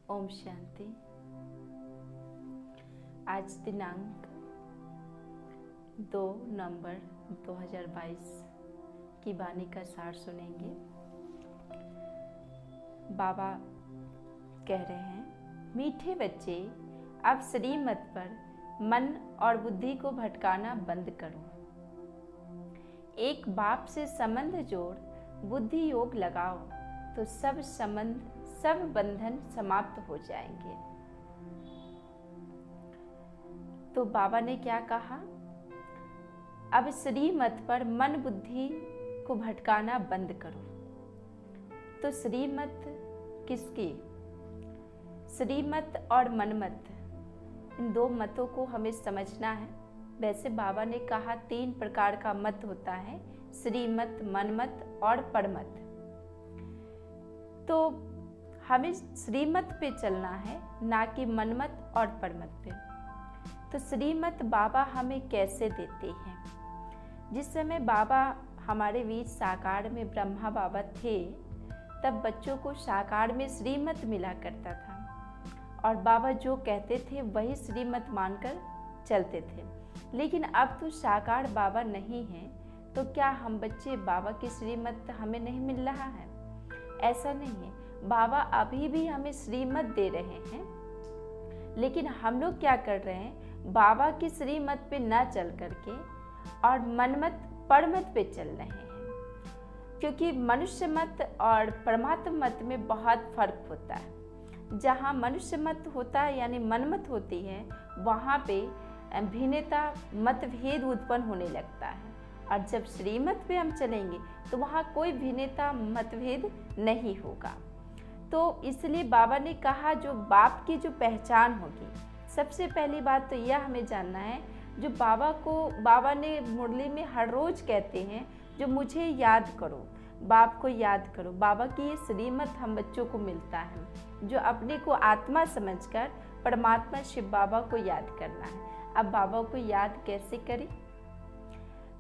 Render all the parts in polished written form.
ओम शांति। आज दिनांक 2 नवंबर 2022 की वाणी का सार सुनेंगे। बाबा कह रहे हैं, मीठे बच्चे, अब श्रीमत पर मन और बुद्धि को भटकाना बंद करो। एक बाप से संबंध जोड़ बुद्धि योग लगाओ तो सब संबंध, सब बंधन समाप्त हो जाएंगे। तो बाबा ने क्या कहा? अब श्रीमत पर मन बुद्धि को भटकाना बंद करो। तो श्रीमत किसकी? श्रीमत और मनमत, इन दो मतों को हमें समझना है। वैसे बाबा ने कहा 3 प्रकार का मत होता है, श्रीमत, मनमत और परमत। तो हमें श्रीमत पे चलना है, ना कि मनमत और परमत पे। तो श्रीमत बाबा हमें कैसे देते हैं? जिस समय बाबा हमारे बीच साकार में ब्रह्मा बाबा थे, तब बच्चों को साकार में श्रीमत मिला करता था और बाबा जो कहते थे वही श्रीमत मानकर चलते थे। लेकिन अब तो साकार बाबा नहीं है, तो क्या हम बच्चे बाबा की श्रीमत हमें नहीं मिल रहा है? ऐसा नहीं है, बाबा अभी भी हमें श्रीमत दे रहे हैं, लेकिन हम लोग क्या कर रहे हैं? बाबा की श्रीमत पे ना चल करके और मनमत परमत पे चल रहे हैं। क्योंकि मनुष्य मत और परमात्मा मत में बहुत फर्क होता है। जहाँ मनुष्य मत होता है यानी मनमत होती है, वहाँ पे भिन्नता, मतभेद उत्पन्न होने लगता है। और जब श्रीमत पे हम चलेंगे तो वहाँ कोई भिन्नता, मतभेद नहीं होगा। तो इसलिए बाबा ने कहा जो बाप की जो पहचान होगी, सबसे पहली बात तो यह हमें जानना है, जो बाबा ने मुरली में हर रोज कहते हैं, जो मुझे याद करो, बाप को याद करो। बाबा की ये श्रीमत हम बच्चों को मिलता है, जो अपने को आत्मा समझकर परमात्मा शिव बाबा को याद करना है। अब बाबा को याद कैसे करें?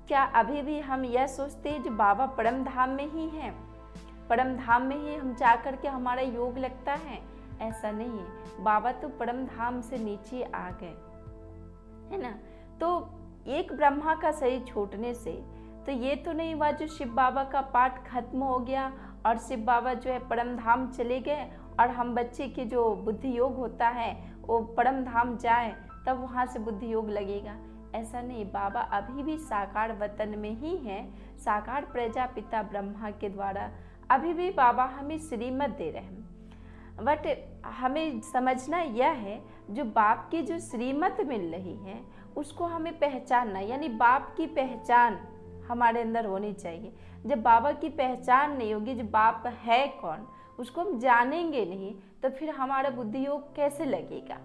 क्या अभी भी हम यह सोचते हैं जो बाबा परम धाम में ही हैं, परम धाम में ही हम जा कर के हमारा योग लगता है? ऐसा नहीं है। बाबा तो परम धाम से नीचे आ गए, है ना। तो एक ब्रह्मा का शरीर छूटने से तो ये तो नहीं हुआ जो शिव बाबा का पाठ खत्म हो गया और शिव बाबा जो है परम धाम चले गए और हम बच्चे के जो बुद्धि योग होता है वो परम धाम जाए तब वहाँ से बुद्धि योग लगेगा। ऐसा नहीं, बाबा अभी भी साकार वतन में ही हैं, साकार प्रजापिता ब्रह्मा के द्वारा अभी भी बाबा हमें श्रीमत दे रहे हैं। बट हमें समझना यह है, जो बाप की जो श्रीमत मिल रही है उसको हमें पहचानना, यानी बाप की पहचान हमारे अंदर होनी चाहिए। जब बाबा की पहचान नहीं होगी, जो बाप है कौन, उसको हम जानेंगे नहीं, तो फिर हमारा बुद्धि योग कैसे लगेगा?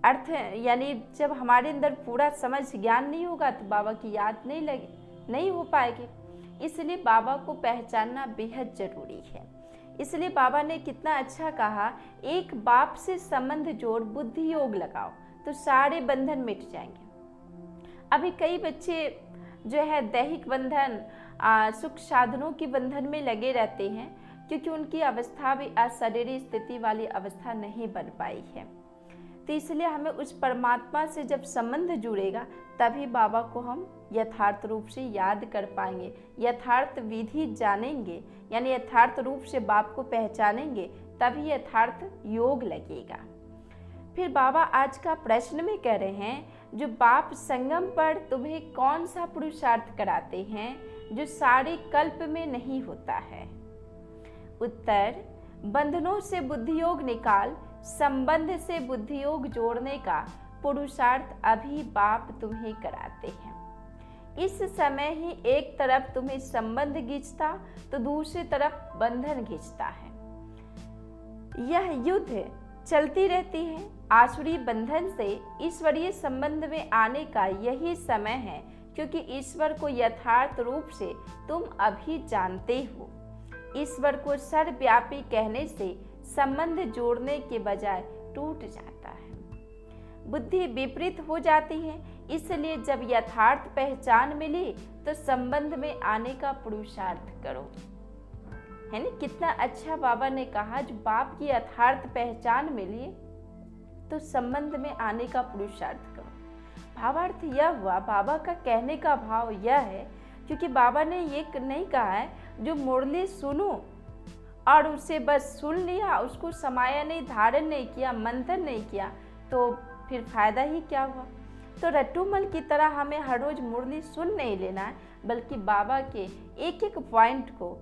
अर्थ यानी जब हमारे अंदर पूरा समझ ज्ञान नहीं होगा तो बाबा की याद नहीं हो पाएगी। इसलिए बाबा को पहचानना बेहद जरूरी है। इसलिए बाबा ने कितना अच्छा कहा, एक बाप से संबंध जोड़ बुद्धि योग लगाओ तो सारे बंधन मिट जाएंगे। अभी कई बच्चे जो है दैहिक बंधन, सुख साधनों की बंधन में लगे रहते हैं, क्योंकि उनकी अवस्था भी अशरीरी स्थिति वाली अवस्था नहीं बन पाई है। तो इसलिए हमें उस परमात्मा से जब संबंध जुड़ेगा तभी बाबा को हम यथार्थ रूप से याद कर पाएंगे, यथार्थ विधि जानेंगे, यानी यथार्थ रूप से बाप को पहचानेंगे, तभी यथार्थ योग लगेगा। फिर बाबा आज का प्रश्न में कह रहे हैं, जो बाप संगम पर तुम्हें कौन सा पुरुषार्थ कराते हैं जो सारे कल्प में नहीं होता है? उत्तर, बंधनों से बुद्धि योग निकाल, संबंध से बुद्धि योग जोड़ने का पुरुषार्थ अभी बाप तुम्हें कराते हैं। इस समय ही एक तरफ तुम्हें संबंध खींचता तो दूसरी तरफ बंधन खींचता है। यह युद्ध चलती रहती है। आसुरी बंधन से ईश्वरीय संबंध में आने का यही समय है, क्योंकि ईश्वर को यथार्थ रूप से तुम अभी जानते हो। ईश्वर को सर्वव्यापी कहने से संबंध जोड़ने के बजाय टूट जाता है, बुद्धि विपरीत हो जाती है। इसलिए जब यथार्थ पहचान मिली तो संबंध में आने का पुरुषार्थ करो, है ना। कितना अच्छा बाबा ने कहा, जो बाप की यथार्थ पहचान मिली तो संबंध में आने का पुरुषार्थ करो। भावार्थ यह हुआ, बाबा का कहने का भाव यह है, क्योंकि बाबा ने ये नहीं कहा है जो मुरली सुनो और उसे बस सुन लिया, उसको समाया नहीं, धारण नहीं किया, मंथन नहीं किया, तो फिर फायदा ही क्या हुआ। तो रट्टूमल की तरह हमें हर रोज मुरली सुन नहीं लेना है, बल्कि बाबा के एक एक पॉइंट को,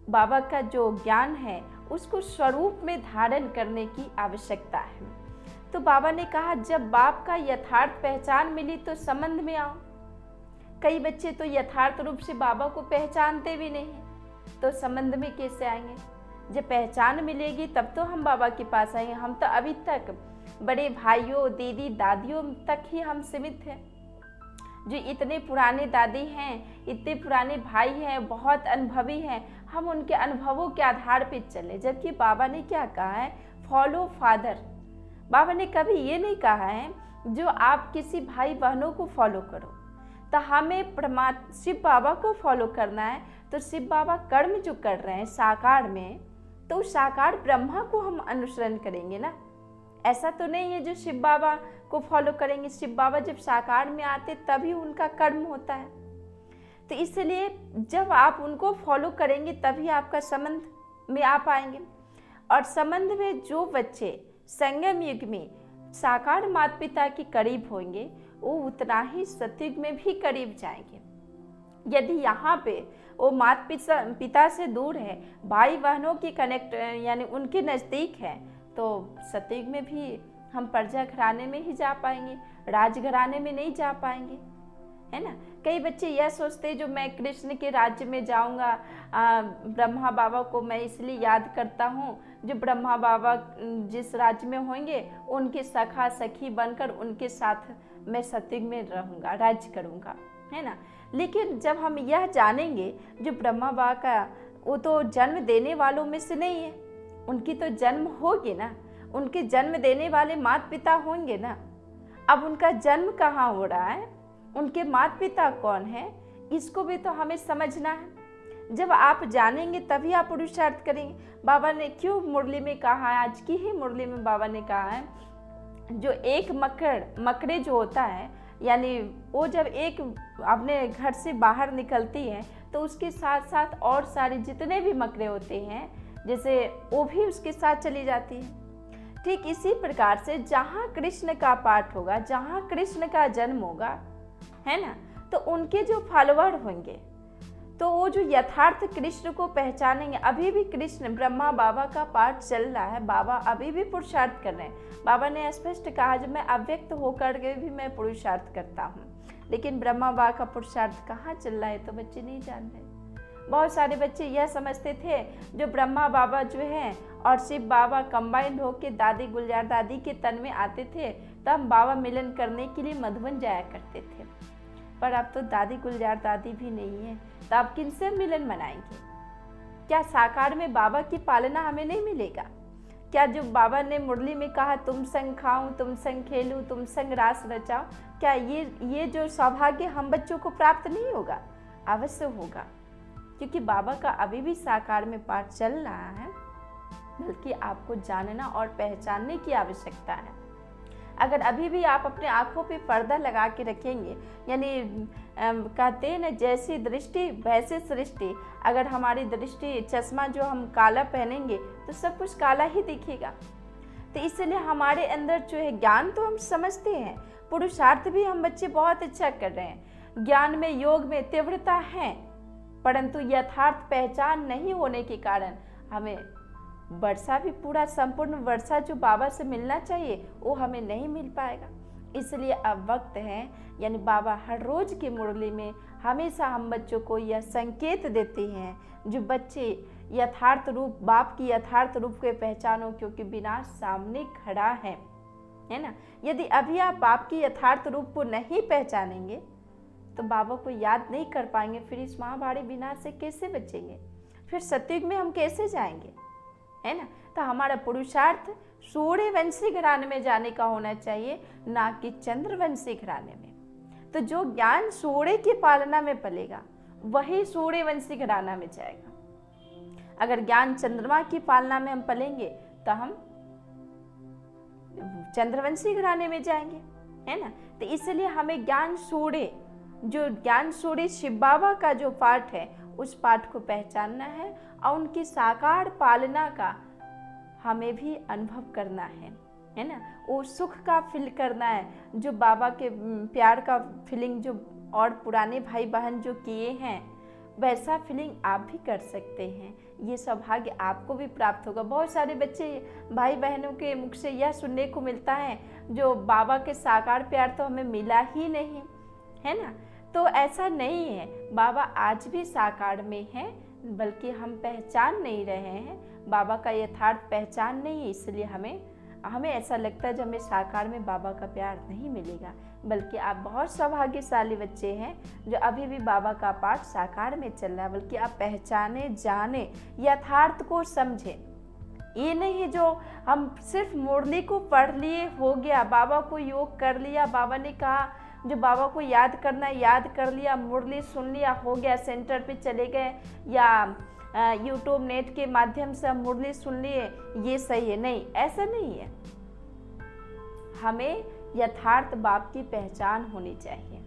बाबा का जो ज्ञान है उसको स्वरूप में धारण करने की आवश्यकता है। तो बाबा ने कहा, जब बाप का यथार्थ पहचान मिली तो संबंध में आओ। कई बच्चे तो यथार्थ रूप से बाबा को पहचानते भी नहीं, तो संबंध में कैसे आएंगे। जब पहचान मिलेगी तब तो हम बाबा के पास आएंगे। हम तो अभी तक बड़े भाइयों, दीदी, दादियों तक ही हम सीमित हैं। जो इतने पुराने दादी हैं, इतने पुराने भाई हैं, बहुत अनुभवी हैं, हम उनके अनुभवों के आधार पर चले। जबकि बाबा ने क्या कहा है, फॉलो फादर। बाबा ने कभी ये नहीं कहा है जो आप किसी भाई बहनों को फॉलो करो। तो हमें शिव बाबा को फॉलो करना है, तो शिव बाबा कर्म जो कर रहे हैं साकार में, तो साकार ब्रह्मा को हम अनुसरण करेंगे ना। ऐसा तो नहीं है जो शिव बाबा को फॉलो करेंगे। शिव बाबा जब साकार में आते तभी उनका कर्म होता है। तो इसलिए जब आप उनको फॉलो करेंगे तभी आपका संबंध में आ पाएंगे। और संबंध में जो बच्चे संगम युग में साकार माता पिता के करीब होंगे, वो उतना ही सतयुग में भी करीब जाएंगे। यदि यहाँ पे वो माता पिता से दूर है, भाई बहनों की कनेक्ट यानी उनके नज़दीक है, तो सतयुग में भी हम प्रजा घराने में ही जा पाएंगे, राजघराने में नहीं जा पाएंगे, है ना। कई बच्चे यह सोचते जो मैं कृष्ण के राज्य में जाऊंगा, ब्रह्मा बाबा को मैं इसलिए याद करता हूँ, जो ब्रह्मा बाबा जिस राज्य में होंगे उनके सखा सखी बनकर उनके साथ मैं सतयुग में रहूँगा, राज्य करूँगा, है ना। लेकिन जब हम यह जानेंगे जो ब्रह्मा बाबा का, वो तो जन्म देने वालों में से नहीं है, उनकी तो जन्म होगी ना, उनके जन्म देने वाले माता पिता होंगे ना। अब उनका जन्म कहाँ हो रहा है, उनके माता पिता कौन है, इसको भी तो हमें समझना है। जब आप जानेंगे तभी आप पुरुषार्थ करेंगे। बाबा ने क्यों मुरली में कहा है, आज की ही मुरली में बाबा ने कहा है, जो एक मकड़े जो होता है, यानी वो जब एक अपने घर से बाहर निकलती है तो उसके साथ साथ और सारे जितने भी मकड़े होते हैं, जैसे वो भी उसके साथ चली जाती है। ठीक इसी प्रकार से जहाँ कृष्ण का पाठ होगा, जहाँ कृष्ण का जन्म होगा, है ना, तो उनके जो फॉलोअर होंगे तो वो जो यथार्थ कृष्ण को पहचानेंगे। अभी भी कृष्ण ब्रह्मा बाबा का पाठ चल रहा है, बाबा अभी भी पुरुषार्थ कर रहे हैं। बाबा ने स्पष्ट कहा, जब मैं अव्यक्त होकर के भी मैं पुरुषार्थ करता हूँ, लेकिन ब्रह्मा बाबा का पुरुषार्थ कहाँ चल रहा है तो बच्चे नहीं जान रहे। बहुत सारे बच्चे यह समझते थे जो ब्रह्मा बाबा जो हैं और शिव बाबा कंबाइंड होकर दादी गुलजार दादी के तन में आते थे, तब बाबा मिलन करने के लिए मधुबन जाया करते थे। पर अब तो दादी गुलजार दादी भी नहीं है, तो अब किनसे मिलन मनाएंगे। क्या साकार में बाबा की पालना हमें नहीं मिलेगा? क्या जो बाबा ने मुरली में कहा, तुम संग खाऊं, तुम संग खेलूं, तुम संग रास रचाओ, क्या ये जो सौभाग्य हम बच्चों को प्राप्त नहीं होगा? अवश्य होगा, क्योंकि बाबा का अभी भी साकार में पाठ चल रहा है। बल्कि आपको जानना और पहचानने की आवश्यकता है। अगर अभी भी आप अपने आँखों पे पर्दा लगा के रखेंगे, यानी कहते हैं ना, जैसी दृष्टि वैसे सृष्टि। अगर हमारी दृष्टि, चश्मा जो हम काला पहनेंगे तो सब कुछ काला ही दिखेगा। तो इसलिए हमारे अंदर जो है ज्ञान तो हम समझते हैं, पुरुषार्थ भी हम बच्चे बहुत अच्छा कर रहे हैं, ज्ञान में योग में तीव्रता है, परंतु यथार्थ पहचान नहीं होने के कारण हमें वर्षा भी पूरा संपूर्ण वर्षा जो बाबा से मिलना चाहिए वो हमें नहीं मिल पाएगा। इसलिए अब वक्त है, यानी बाबा हर रोज की मुरली में हमेशा हम बच्चों को यह संकेत देते हैं, जो बच्चे यथार्थ रूप, बाप की यथार्थ रूप के पहचानो, क्योंकि विनाश सामने खड़ा है ना। यदि अभी आप बाप की यथार्थ रूप को नहीं पहचानेंगे तो बाबा को याद नहीं कर पाएंगे, फिर इस महाभारी विनाश से कैसे बचेंगे, फिर सतयुग में हम कैसे जाएंगे, है ना। तो हमारा पुरुषार्थ सूर्यवंशी घराने में जाने का होना चाहिए, ना कि चंद्रवंशी घराने में। तो जो ज्ञान सूर्य की पालना में पलेगा वही सूर्यवंशी घराना में जाएगा। अगर ज्ञान चंद्रमा की पालना में हम पलेंगे तो हम चंद्रवंशी घराने में जाएंगे, है ना। तो इसलिए हमें ज्ञान सूर्य, जो ज्ञान सूर्य शिव बाबा का जो पाठ है उस पाठ को पहचानना है और उनकी साकार पालना का हमें भी अनुभव करना है ना। वो सुख का फील करना है, जो बाबा के प्यार का फीलिंग जो और पुराने भाई बहन जो किए हैं वैसा फीलिंग आप भी कर सकते हैं। ये सौभाग्य आपको भी प्राप्त होगा। बहुत सारे बच्चे भाई बहनों के मुख से यह सुनने को मिलता है जो बाबा के साकार प्यार तो हमें मिला ही नहीं, है ना। तो ऐसा नहीं है, बाबा आज भी साकार में है, बल्कि हम पहचान नहीं रहे हैं बाबा का यथार्थ पहचान नहीं है। इसलिए हमें ऐसा लगता है जब हमें साकार में बाबा का प्यार नहीं मिलेगा, बल्कि आप बहुत सौभाग्यशाली बच्चे हैं जो अभी भी बाबा का पाठ साकार में चल रहा है। बल्कि आप पहचाने, जाने, यथार्थ को समझे। ये नहीं जो हम सिर्फ मुरली को पढ़ लिए हो गया, बाबा को योग कर लिया, बाबा ने कहा जो बाबा को याद करना याद कर लिया, मुरली सुन लिया हो गया, सेंटर पे चले गए या यूट्यूब नेट के माध्यम से हम मुरली सुन लिए, ये सही है। नहीं, ऐसा नहीं है। हमें यथार्थ बाप की पहचान होनी चाहिए,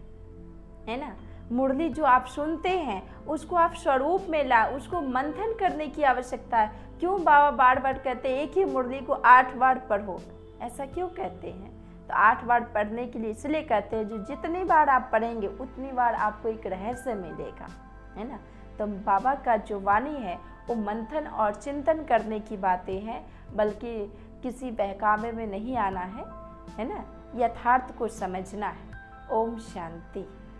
है ना। मुरली जो आप सुनते हैं उसको आप स्वरूप में ला, उसको मंथन करने की आवश्यकता है। क्यों बाबा बार बार कहते हैं एक ही मुरली को 8 बार पढ़ो, ऐसा क्यों कहते हैं? तो 8 बार पढ़ने के लिए इसलिए कहते हैं जो जितनी बार आप पढ़ेंगे उतनी बार आपको एक रहस्य मिलेगा, है ना। तो बाबा का जो वाणी है वो मंथन और चिंतन करने की बातें हैं, बल्कि किसी बहकावे में नहीं आना है ना। यथार्थ को समझना है। ओम शांति।